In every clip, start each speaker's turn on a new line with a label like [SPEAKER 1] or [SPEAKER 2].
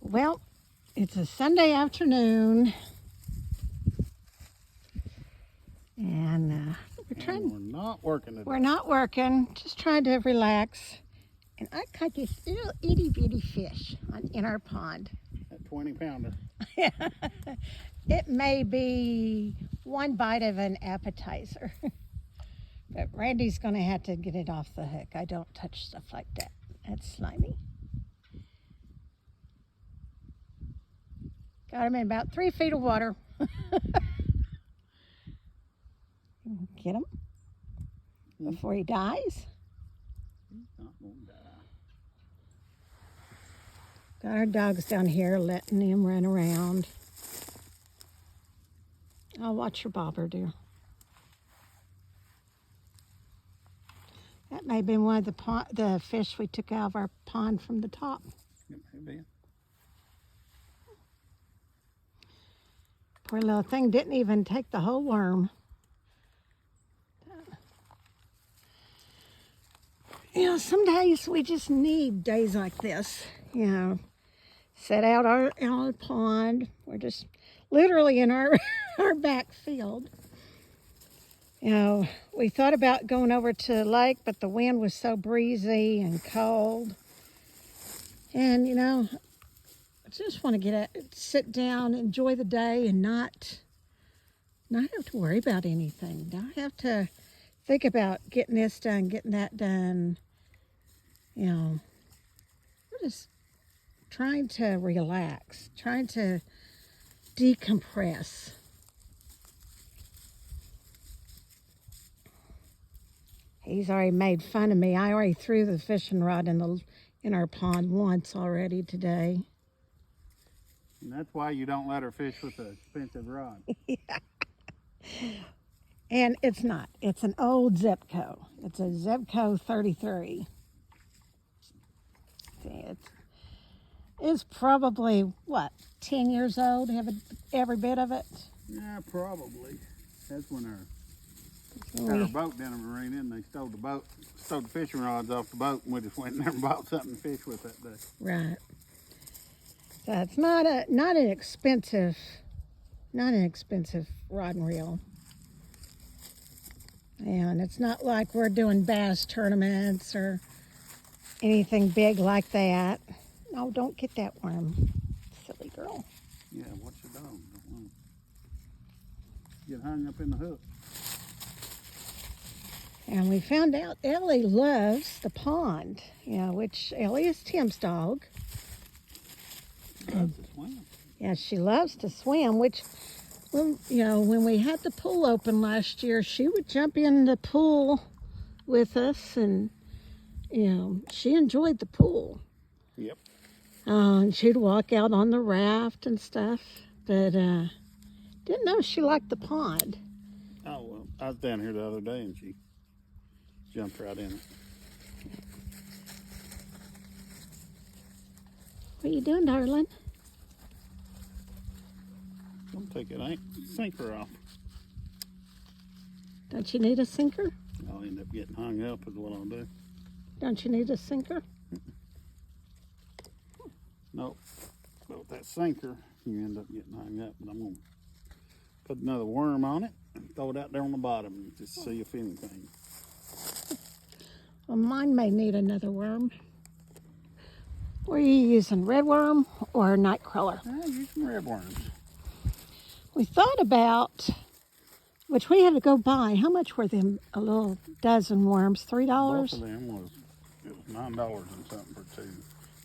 [SPEAKER 1] Well, it's a Sunday afternoon, and
[SPEAKER 2] We're not working today.
[SPEAKER 1] we're not working, just trying to relax. And I caught this little itty bitty fish in our pond.
[SPEAKER 2] That 20-pounder.
[SPEAKER 1] It may be one bite of an appetizer, but Randy's going to have to get it off the hook. I don't touch stuff like that. That's slimy. Got him in about 3 feet of water. Get him before he dies.
[SPEAKER 2] He's not gonna die.
[SPEAKER 1] Got our dogs down here letting him run around. I'll watch your bobber, dear. That may have been one of the fish we took out of our pond from the top.
[SPEAKER 2] It may be.
[SPEAKER 1] Poor little thing didn't even take the whole worm. You know, some days we just need days like this. You know, set out our pond. We're just literally in our our back field. You know, we thought about going over to the lake, but the wind was so breezy and cold. And you know, I just want to sit down, enjoy the day, and not have to worry about anything. Not have to think about getting this done, getting that done. You know, we're just trying to relax, trying to decompress. He's already made fun of me. I already threw the fishing rod in our pond once already today.
[SPEAKER 2] And that's why you don't let her fish with an expensive rod.
[SPEAKER 1] Yeah. And it's not. It's an old Zebco. It's a Zebco 33. See, it's probably, what, 10 years old, every bit of it?
[SPEAKER 2] Yeah, probably. That's when our boat down in the marina, and they stole the fishing rods off the boat, and we just went in there and bought something to fish with that day.
[SPEAKER 1] Right. So it's not an expensive rod and reel. And it's not like we're doing bass tournaments or anything big like that. No, don't get that worm, silly girl.
[SPEAKER 2] Yeah, watch your dog. Don't want to get hung up in the hook.
[SPEAKER 1] And we found out Ellie loves the pond, which Ellie is Tim's dog.
[SPEAKER 2] She loves to swim.
[SPEAKER 1] Yeah, she loves to swim, which, when we had the pool open last year, she would jump in the pool with us, and, she enjoyed the pool.
[SPEAKER 2] Yep.
[SPEAKER 1] And she'd walk out on the raft and stuff, but didn't know she liked the pond.
[SPEAKER 2] Oh, well, I was down here the other day, and she jumped right in it.
[SPEAKER 1] What are you doing, darling?
[SPEAKER 2] I'm take that sinker off.
[SPEAKER 1] Don't you need a sinker?
[SPEAKER 2] I'll end up getting hung up is what I'll do.
[SPEAKER 1] Don't you need a sinker?
[SPEAKER 2] Nope. But with that sinker, you end up getting hung up. But I'm going to put another worm on it and throw it out there on the bottom and just see if anything.
[SPEAKER 1] Well, mine may need another worm. What are you using, red worm or night crawler?
[SPEAKER 2] I'll use some red worms.
[SPEAKER 1] We thought about, which we had to go buy. How much were them? A little dozen worms, $3?
[SPEAKER 2] Both of them was $9 and something for two.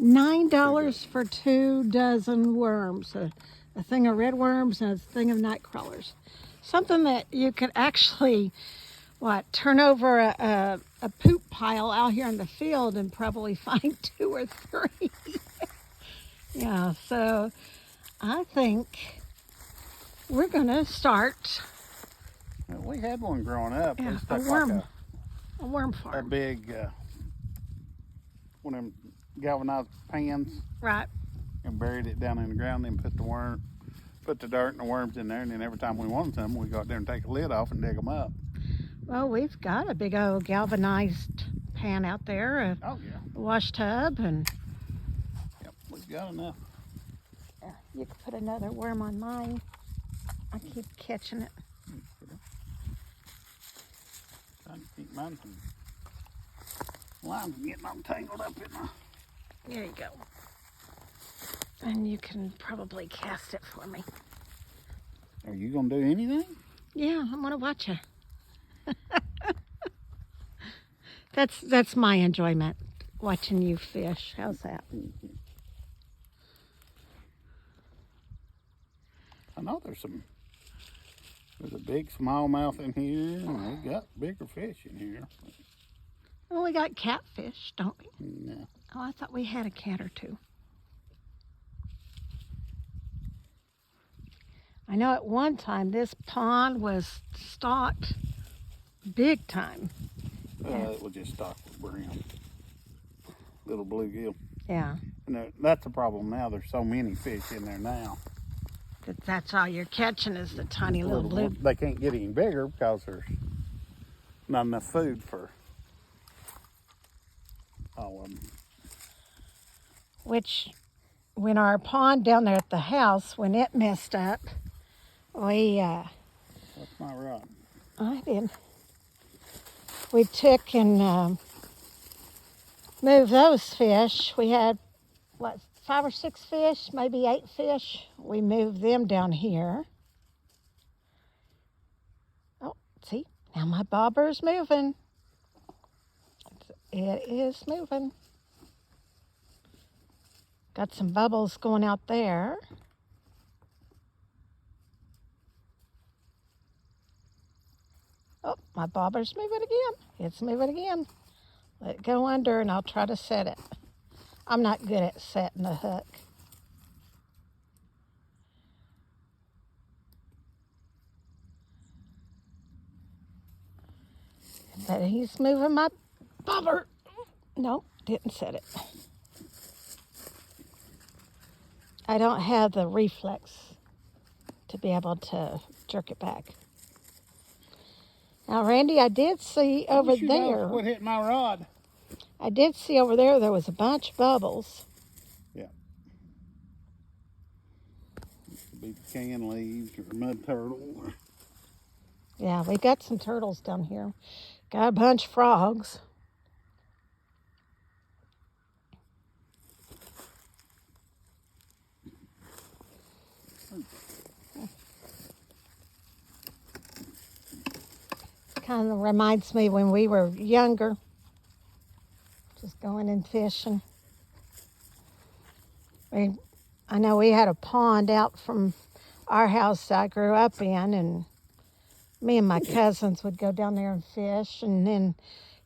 [SPEAKER 1] $9 for 2 dozen worms. A thing of red worms and a thing of night crawlers. Something that you could actually, turn over a poop pile out here in the field and probably find 2 or 3. Yeah, so I think we're going to start.
[SPEAKER 2] Well, we had one growing up.
[SPEAKER 1] Yeah,
[SPEAKER 2] We stuck
[SPEAKER 1] a worm
[SPEAKER 2] like a
[SPEAKER 1] farm.
[SPEAKER 2] big, one of them galvanized pans,
[SPEAKER 1] Right.
[SPEAKER 2] and buried it down in the ground, then put the dirt and the worms in there, and then every time we wanted some, we go out there and take the lid off and dig them up.
[SPEAKER 1] Well, we've got a big old galvanized pan out there,
[SPEAKER 2] Oh, yeah.
[SPEAKER 1] a wash tub, and
[SPEAKER 2] Yep, we've got enough.
[SPEAKER 1] You could put another worm on mine. I keep catching it.
[SPEAKER 2] Trying to keep mine from lines getting all tangled up in my.
[SPEAKER 1] There you go. And you can probably cast it for me.
[SPEAKER 2] Are you gonna do anything?
[SPEAKER 1] Yeah, I'm gonna watch you. That's my enjoyment, watching you fish. How's that?
[SPEAKER 2] I know there's a big smallmouth in here, and we got bigger fish in here.
[SPEAKER 1] Well, we got catfish, don't we?
[SPEAKER 2] Yeah.
[SPEAKER 1] Oh, I thought we had a cat or two. I know at one time this pond was stocked big time. Yeah.
[SPEAKER 2] It was just stocked with brown. Little bluegill.
[SPEAKER 1] Yeah.
[SPEAKER 2] And that's the problem now. There's so many fish in there now.
[SPEAKER 1] That's all you're catching is the tiny little blue.
[SPEAKER 2] They can't get any bigger because there's not enough food for all of them.
[SPEAKER 1] Which, when our pond down there at the house, when it messed up, we,
[SPEAKER 2] What's my rod?
[SPEAKER 1] I did. We took and moved those fish. We had, what, 5 or 6 fish, maybe 8 fish. We moved them down here. Oh, see, now my bobber's moving. It is moving. Got some bubbles going out there. Oh, my bobber's moving again. It's moving again. Let it go under and I'll try to set it. I'm not good at setting a hook. But he's moving my bobber. Nope, didn't set it. I don't have the reflex to be able to jerk it back. Now, Randy, I did see over there.
[SPEAKER 2] What hit my rod?
[SPEAKER 1] I did see over there was a bunch of bubbles.
[SPEAKER 2] Yeah. It could be canned leaves or a mud turtle.
[SPEAKER 1] Yeah, we got some turtles down here. Got a bunch of frogs. Kind of reminds me when we were younger, just going and fishing. I know we had a pond out from our house I grew up in, and me and my cousins would go down there and fish, and then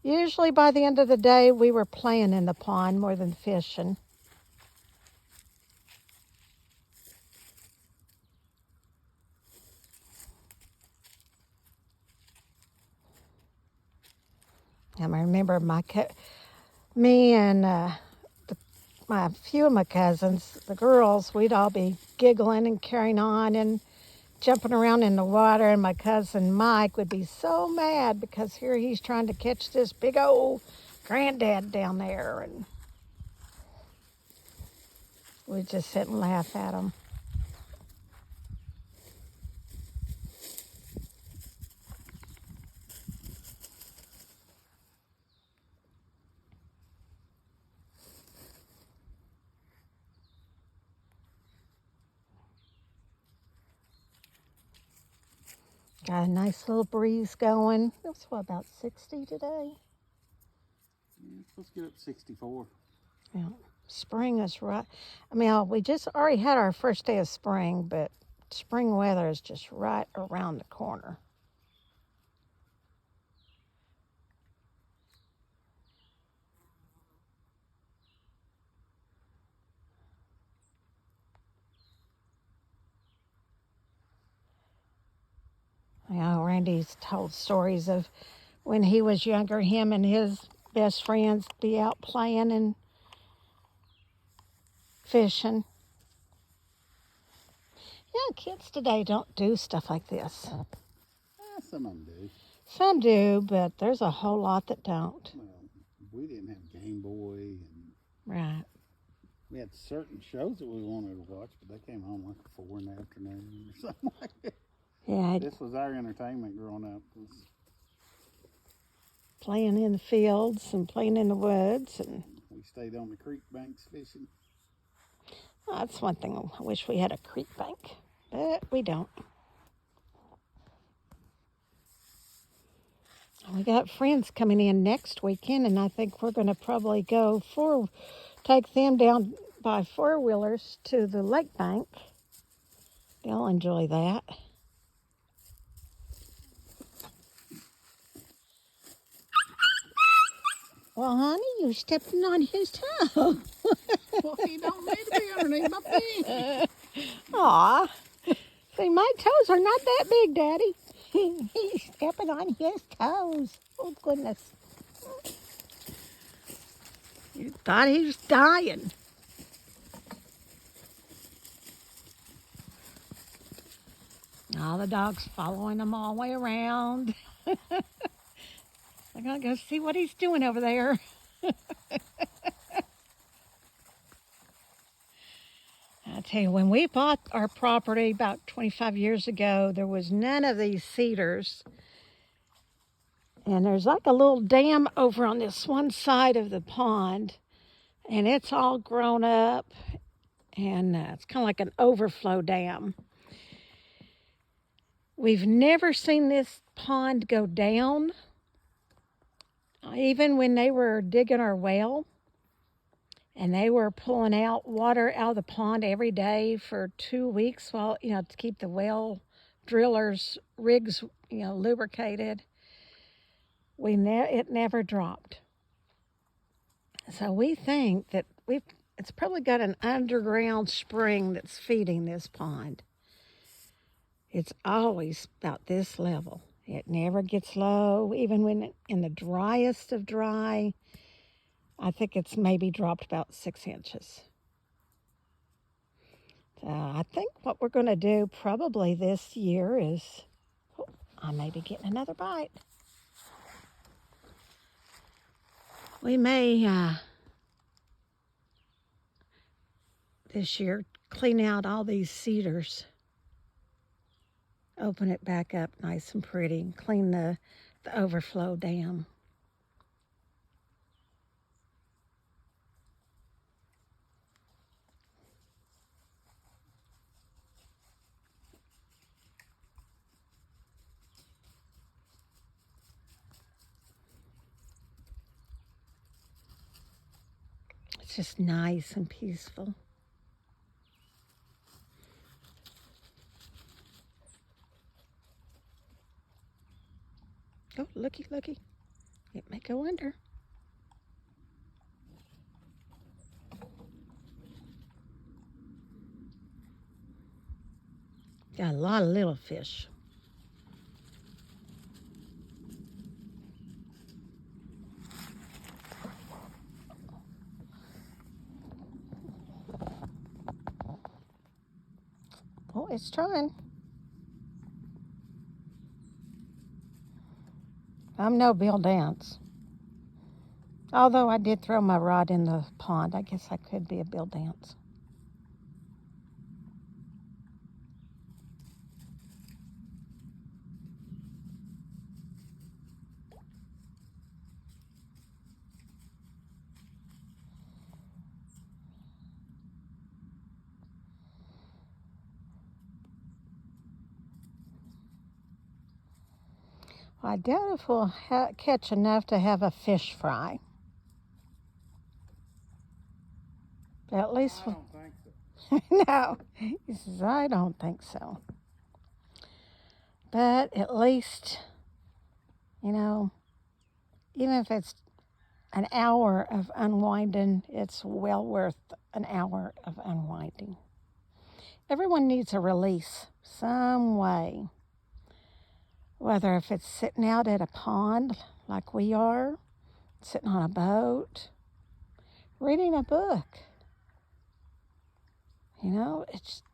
[SPEAKER 1] usually by the end of the day we were playing in the pond more than fishing. I remember me and a few of my cousins, the girls, we'd all be giggling and carrying on and jumping around in the water, and my cousin Mike would be so mad because here he's trying to catch this big old granddad down there, and we'd just sit and laugh at him. Got a nice little breeze going. It was about 60 today.
[SPEAKER 2] Yeah, let's get up to 64.
[SPEAKER 1] Yeah, spring is right. I mean, we just already had our first day of spring, but spring weather is just right around the corner. You know, Randy's told stories of when he was younger, him and his best friends be out playing and fishing. Yeah, kids today don't do stuff like this.
[SPEAKER 2] Some of them do.
[SPEAKER 1] Some do, but there's a whole lot that don't.
[SPEAKER 2] Well, we didn't have Game Boy, and
[SPEAKER 1] Right.
[SPEAKER 2] we had certain shows that we wanted to watch, but they came home like at 4 in the afternoon or something like that.
[SPEAKER 1] Yeah,
[SPEAKER 2] This was our entertainment growing up. Was
[SPEAKER 1] playing in the fields and playing in the woods, and
[SPEAKER 2] we stayed on the creek banks fishing.
[SPEAKER 1] that's one thing I wish we had, a creek bank, but we don't. We got friends coming in next weekend, and I think we're going to probably take them down by 4-wheelers to the lake bank. They'll enjoy that. Well, honey, you're stepping on his toe.
[SPEAKER 2] Well, he don't need to be underneath my feet.
[SPEAKER 1] Aw. See, my toes are not that big, Daddy. He's stepping on his toes. Oh, goodness. You thought he was dying. All the dogs following him all the way around. I'm going to go see what he's doing over there. I tell you, when we bought our property about 25 years ago, there was none of these cedars. And there's like a little dam over on this one side of the pond, and it's all grown up, and it's kind of like an overflow dam. We've never seen this pond go down. Even when they were digging our well, and they were pulling out water out of the pond every day for 2 weeks, while to keep the well drillers' rigs lubricated. It never dropped. So we think that it's probably got an underground spring that's feeding this pond. It's always about this level. It never gets low, even when in the driest of dry. I think it's maybe dropped about 6 inches. So I think what we're going to do probably this year is, I may be getting another bite. We may this year clean out all these cedars, open it back up nice and pretty, and clean the overflow dam. It's just nice and peaceful. Oh, looky, looky. It may go under. Got a lot of little fish. Oh, it's trying. I'm no Bill Dance. Although I did throw my rod in the pond, I guess I could be a Bill Dance. Well, I doubt if we'll catch enough to have a fish fry. But at least
[SPEAKER 2] I don't think so.
[SPEAKER 1] no, he says, I don't think so. But at least, even if it's an hour of unwinding, it's well worth an hour of unwinding. Everyone needs a release some way. Whether if it's sitting out at a pond like we are, sitting on a boat, reading a book.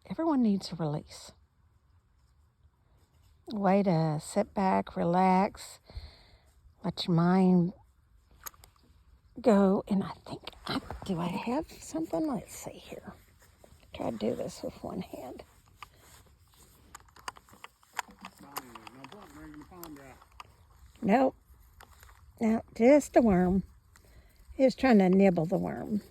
[SPEAKER 1] Everyone needs a release. A way to sit back, relax, let your mind go, and do I have something? Let's see here. Try to do this with one hand.
[SPEAKER 2] No point in bringing the pond dry.
[SPEAKER 1] Nope. No, just a worm. He was trying to nibble the worm.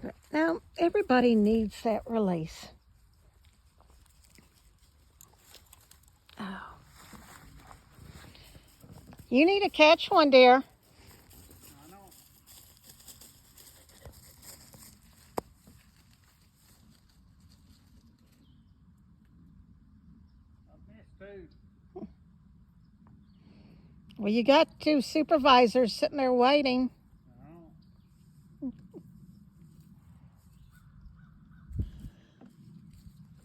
[SPEAKER 1] But now, everybody needs that release. Oh. You need to catch one, dear.
[SPEAKER 2] I know. I missed two.
[SPEAKER 1] Well, you got two supervisors sitting there waiting.
[SPEAKER 2] I know.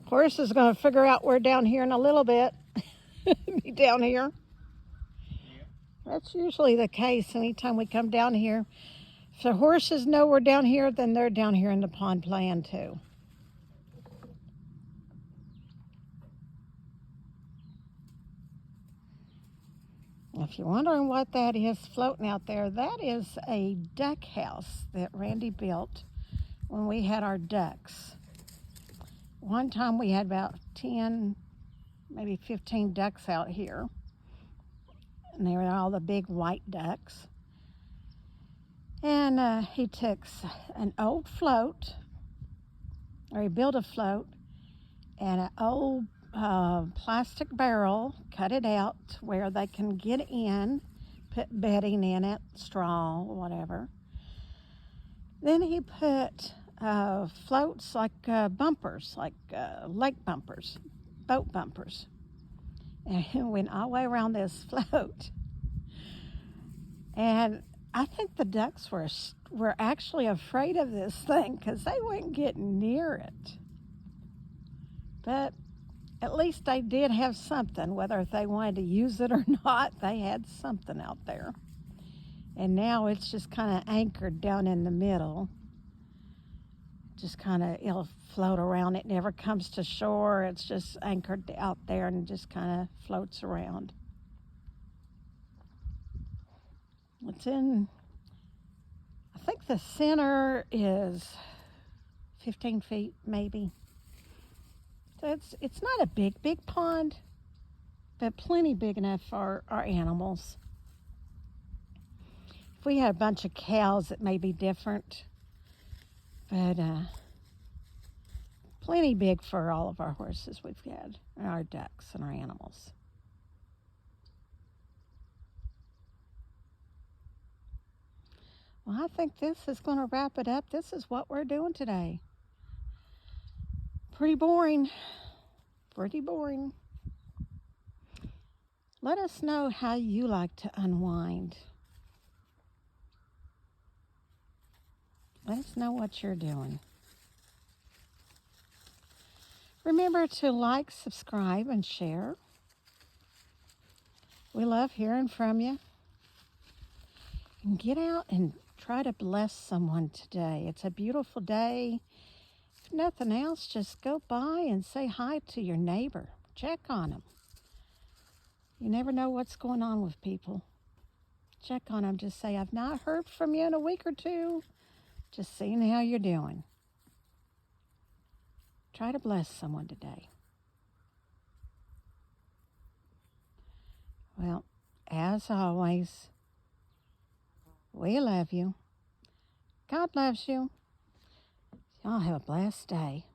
[SPEAKER 1] Horse is going to figure out we're down here in a little bit. Be down here.
[SPEAKER 2] Yep.
[SPEAKER 1] That's usually the case anytime we come down here. If the horses know we're down here, then they're down here in the pond playing too. If you're wondering what that is floating out there, that is a duck house that Randy built when we had our ducks. One time we had about 10, maybe 15 ducks out here. And they were all the big white ducks. And he took an old float, or he built a float, and an old plastic barrel, cut it out where they can get in, put bedding in it, straw, whatever. Then he put floats like bumpers, like lake bumpers, boat bumpers. And he went all the way around this float. And I think the ducks were actually afraid of this thing because they wouldn't get near it. But at least they did have something, whether they wanted to use it or not, they had something out there. And now it's just kind of anchored down in the middle. Just kind of, it'll float around. It never comes to shore. It's just anchored out there and just kind of floats around. It's in, I think the center is 15 feet maybe. So it's not a big pond, but plenty big enough for our animals. If we had a bunch of cows, it may be different, but plenty big for all of our horses we've had, and our ducks and our animals. Well, I think this is going to wrap it up. This is what we're doing today. Pretty boring. Pretty boring. Let us know how you like to unwind. Let us know what you're doing. Remember to like, subscribe, and share. We love hearing from you. And get out and try to bless someone today. It's a beautiful day. If nothing else, just go by and say hi to your neighbor. Check on them. You never know what's going on with people. Check on them. Just say, I've not heard from you in a week or two. Just seeing how you're doing. Try to bless someone today. Well, as always, we love you. God loves you. Y'all have a blessed day.